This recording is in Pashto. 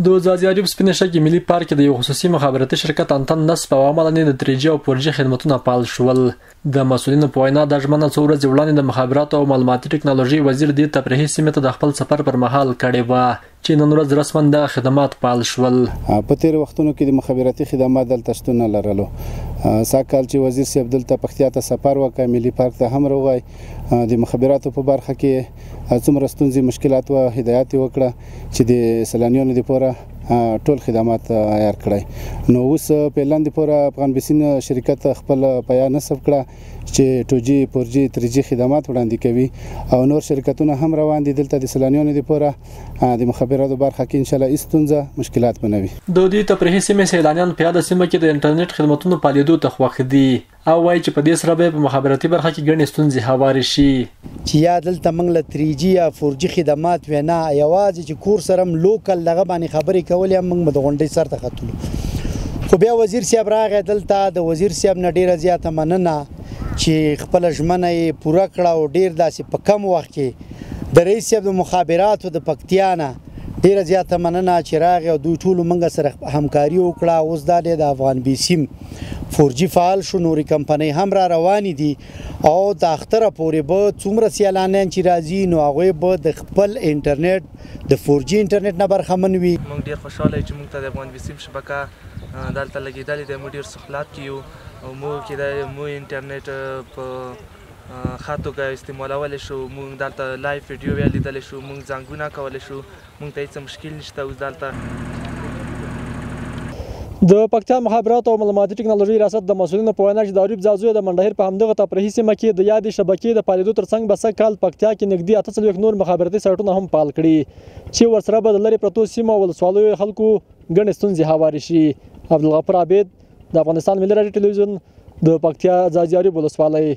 د ځاځي سپینه شګې ملي پارک د یو خصوصي مخابراتي شرکت انتن نصب او عملاً د 3G او 4G خدماتونه فعال شول. د مسؤلینو په وینا د ژمنه څو ورځې وړاندې د مخابراتو او معلوماتي ټکنالوژي وزیر د تفریحي سیمې ته د خپل سفر پر مهال کړې و چې نن ورځ رسماً د خدمات فعال شول. په تیر وختونو کې د مخابراتي خدمات دلته شتون لرلو. ساکال چې وزیر صاحب دلته پختیا ته سفر وکړ، ملي پارک ته هم راغی، د مخابراتو په برخه کې څومره ستونزې مشکلات او هدایت وکړه چې د سیلانیانو لپاره ټول خدمات عیار کړی. نو اوس په لاندې پورې افغان بیسین شرکت خپل پیا نصب کړه چې 2G 4G 3G خدمات وړاندې کوي او نور شرکتونه هم روان دي دلته د سیلانیانو لپاره د مخابراتو برخه کې ان شاء الله استونزه مشکلات بنوي. د دې تفریحي سیمې سیلانیان په یاد سیمه کې د انټرنیټ خدماتونو پالیدو ته خوښ دي او وايي چې په دې سره به په مخابراتي برخه کې ګڼې ستونزې هوارې شي. چې یا دلته موږ له 3G یا 4G خدمات وینا یوازې چې کور سره لوکل دغه باندې خبرې کولې موږ د غونډې سر ته ختلو. خو بیا وزیر صاحب راغی دلته، د وزیر صاحب نه ډیره زیاته مننه چې خپل ژمنه یې پوره کړه او ډیر داسې په کم وخت کې د رئیس صاحب د مخابراتو د پکتیا نه ډیره زیاته مننه چې راغی او دوی ټول موږ سره همکاري وکړه. اوس دا د افغان بیسیم 4G فعال شو، نوري کمپنۍ هم را روانې دي او د اختره پورې به څومره سیلانیان چې راځي نو هغوی به د خپل انټرنیټ د 4G انټرنیټ نه برخمن وي. موږ ډېر خوشحاله یو چې موږ ته د افغان بیسیم شبکه دلته لګېدلې ده. موږ ډېر سهولت کې یو او موږ کېدای مو انټرنیټ په ښه توګه استعمالولی شو. موږ دلته لایف ویډیو بیا لیدلی شو، موږ زنګونه کولی شو، موږ ته هېڅ مشکل نشته اوس دلته. د پکتیا مخابراتو او معلوماتي ټکنالوژي ریاست د مسؤلینو په وینا چې د عریب ځاځیو د منډهیر په همدغه تفریحي سیمه کې د یادې شبکې د فعالېدو ترڅنګ به سږ کال پکتیا کې نږدې 48 نور مخابراتي سایټونه هم فعال کړي چې ورسره به د لرې پرتو سیمو او ولسوالیو خلکو ګڼې ستونزې هوارې شي. عبدالغفور عابد، د افغانستان ملي راډیو ټلویزیون، د پکتیا ځاځي عریب ولسوالۍ.